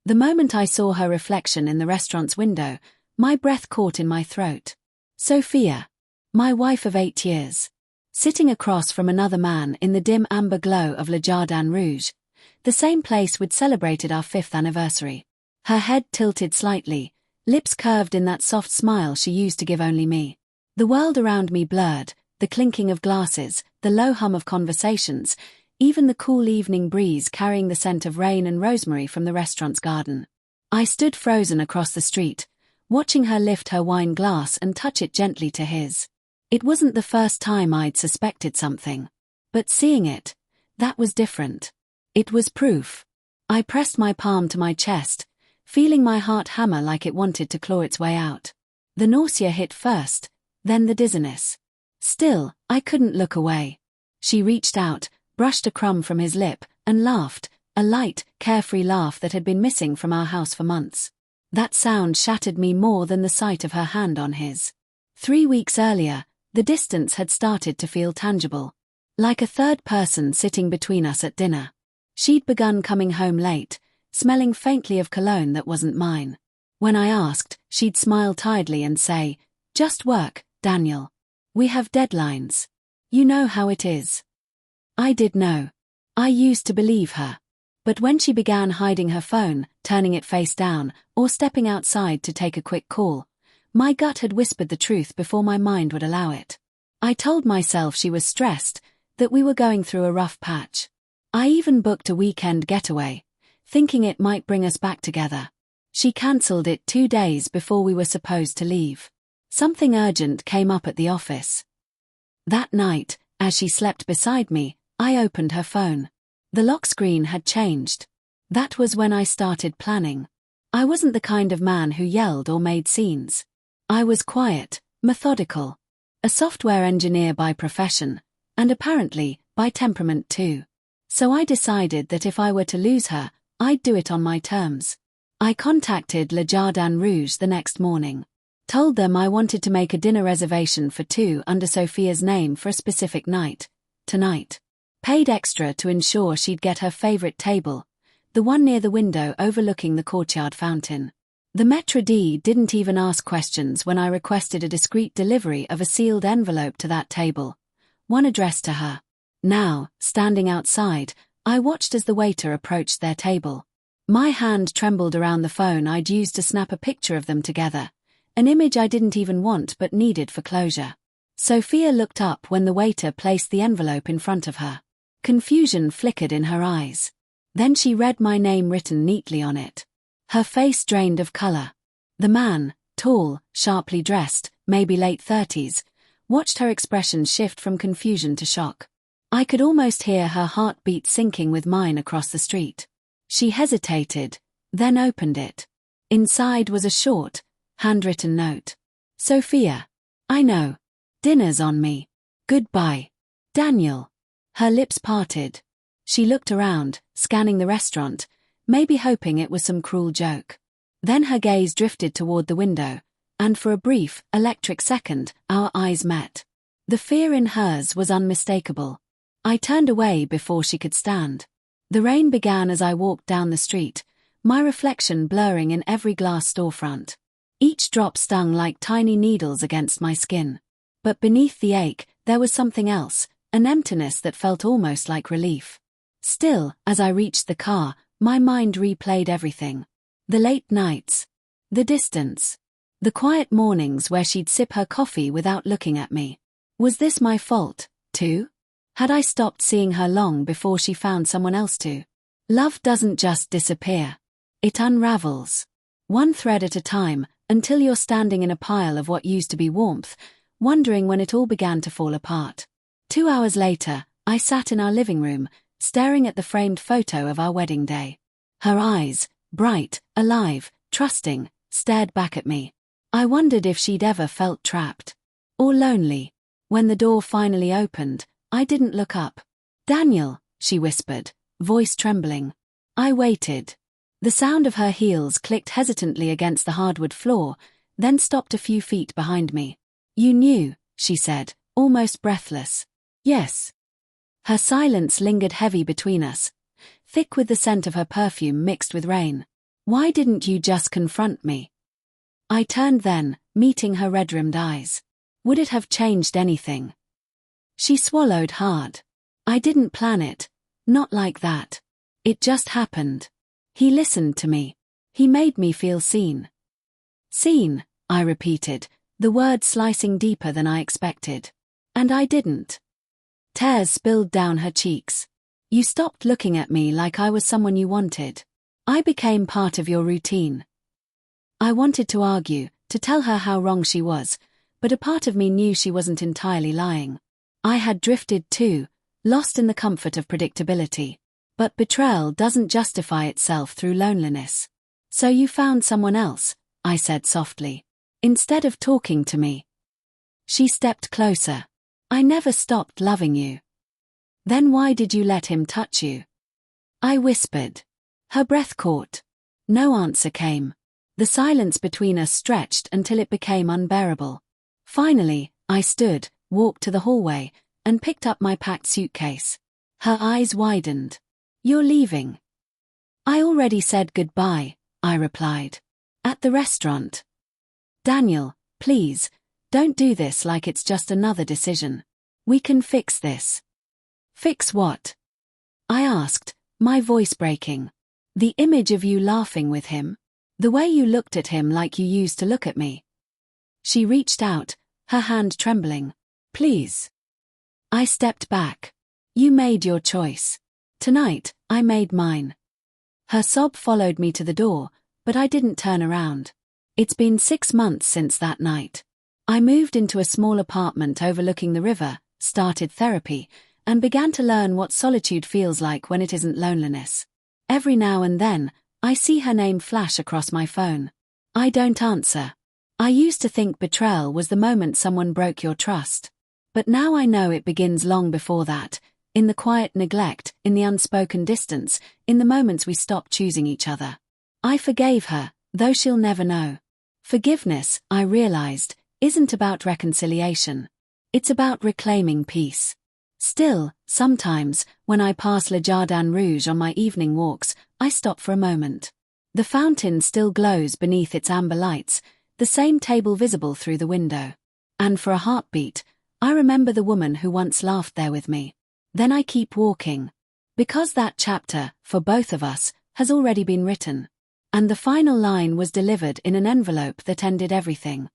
The moment I saw her reflection in the restaurant's window, my breath caught in my throat. Sophia, my wife of 8 years, sitting across from another man in the dim amber glow of Le Jardin Rouge, the same place we'd celebrated our 5th anniversary. Her head tilted slightly, lips curved in that soft smile she used to give only me. The world around me blurred, the clinking of glasses, the low hum of conversations, even the cool evening breeze carrying the scent of rain and rosemary from the restaurant's garden. I stood frozen across the street, watching her lift her wine glass and touch it gently to his. It wasn't the first time I'd suspected something. But seeing it, that was different. It was proof. I pressed my palm to my chest, feeling my heart hammer like it wanted to claw its way out. The nausea hit first, then the dizziness. Still, I couldn't look away. She reached out, brushed a crumb from his lip, and laughed, a light, carefree laugh that had been missing from our house for months. That sound shattered me more than the sight of her hand on his. 3 weeks earlier, the distance had started to feel tangible. Like a third person sitting between us at dinner. She'd begun coming home late, smelling faintly of cologne that wasn't mine. When I asked, she'd smile tiredly and say, "Just work, Daniel. We have deadlines. You know how it is." I did know. I used to believe her. But when she began hiding her phone, turning it face down, or stepping outside to take a quick call, my gut had whispered the truth before my mind would allow it. I told myself she was stressed, that we were going through a rough patch. I even booked a weekend getaway, thinking it might bring us back together. She cancelled it 2 days before we were supposed to leave. Something urgent came up at the office. That night, as she slept beside me, I opened her phone. The lock screen had changed. That was when I started planning. I wasn't the kind of man who yelled or made scenes. I was quiet, methodical. A software engineer by profession, and apparently, by temperament too. So I decided that if I were to lose her, I'd do it on my terms. I contacted Le Jardin Rouge the next morning. Told them I wanted to make a dinner reservation for 2 under Sophia's name for a specific night. Tonight. Paid extra to ensure she'd get her favorite table, the one near the window overlooking the courtyard fountain. The maître d' didn't even ask questions when I requested a discreet delivery of a sealed envelope to that table, one addressed to her. Now, standing outside, I watched as the waiter approached their table. My hand trembled around the phone I'd used to snap a picture of them together, an image I didn't even want but needed for closure. Sophia looked up when the waiter placed the envelope in front of her. Confusion flickered in her eyes. Then she read my name written neatly on it. Her face drained of color. The man, tall, sharply dressed, maybe late 30s, watched her expression shift from confusion to shock. I could almost hear her heartbeat syncing with mine across the street. She hesitated, then opened it. Inside was a short, handwritten note. "Sophia. I know. Dinner's on me. Goodbye. Daniel." Her lips parted. She looked around, scanning the restaurant, maybe hoping it was some cruel joke. Then her gaze drifted toward the window, and for a brief, electric second, our eyes met. The fear in hers was unmistakable. I turned away before she could stand. The rain began as I walked down the street, my reflection blurring in every glass storefront. Each drop stung like tiny needles against my skin. But beneath the ache, there was something else, an emptiness that felt almost like relief. Still, as I reached the car, my mind replayed everything. The late nights. The distance. The quiet mornings where she'd sip her coffee without looking at me. Was this my fault, too? Had I stopped seeing her long before she found someone else to? Love doesn't just disappear. It unravels. One thread at a time, until you're standing in a pile of what used to be warmth, wondering when it all began to fall apart. 2 hours later, I sat in our living room, staring at the framed photo of our wedding day. Her eyes, bright, alive, trusting, stared back at me. I wondered if she'd ever felt trapped. Or lonely. When the door finally opened, I didn't look up. "Daniel," she whispered, voice trembling. I waited. The sound of her heels clicked hesitantly against the hardwood floor, then stopped a few feet behind me. "You knew," she said, almost breathless. "Yes." Her silence lingered heavy between us, thick with the scent of her perfume mixed with rain. Why didn't you just confront me? I turned then, meeting her red-rimmed eyes. Would it have changed anything? She swallowed hard. I didn't plan it. Not like that. It just happened. He listened to me. He made me feel seen. Seen, I repeated, the word slicing deeper than I expected. And I didn't. Tears spilled down her cheeks. You stopped looking at me like I was someone you wanted. I became part of your routine. I wanted to argue, to tell her how wrong she was, but a part of me knew she wasn't entirely lying. I had drifted too, lost in the comfort of predictability. But betrayal doesn't justify itself through loneliness. So you found someone else, I said softly, instead of talking to me. She stepped closer. I never stopped loving you. Then why did you let him touch you? I whispered. Her breath caught. No answer came. The silence between us stretched until it became unbearable. Finally, I stood, walked to the hallway, and picked up my packed suitcase. Her eyes widened. You're leaving. I already said goodbye, I replied. At the restaurant. Daniel, please, don't do this like it's just another decision. We can fix this. Fix what? I asked, my voice breaking. The image of you laughing with him. The way you looked at him like you used to look at me. She reached out, her hand trembling. Please. I stepped back. You made your choice. Tonight, I made mine. Her sob followed me to the door, but I didn't turn around. It's been 6 months since that night. I moved into a small apartment overlooking the river, started therapy, and began to learn what solitude feels like when it isn't loneliness. Every now and then, I see her name flash across my phone. I don't answer. I used to think betrayal was the moment someone broke your trust. But now I know it begins long before that, in the quiet neglect, in the unspoken distance, in the moments we stop choosing each other. I forgave her, though she'll never know. Forgiveness, I realized, isn't about reconciliation. It's about reclaiming peace. Still, sometimes, when I pass Le Jardin Rouge on my evening walks, I stop for a moment. The fountain still glows beneath its amber lights, the same table visible through the window. And for a heartbeat, I remember the woman who once laughed there with me. Then I keep walking. Because that chapter, for both of us, has already been written. And the final line was delivered in an envelope that ended everything.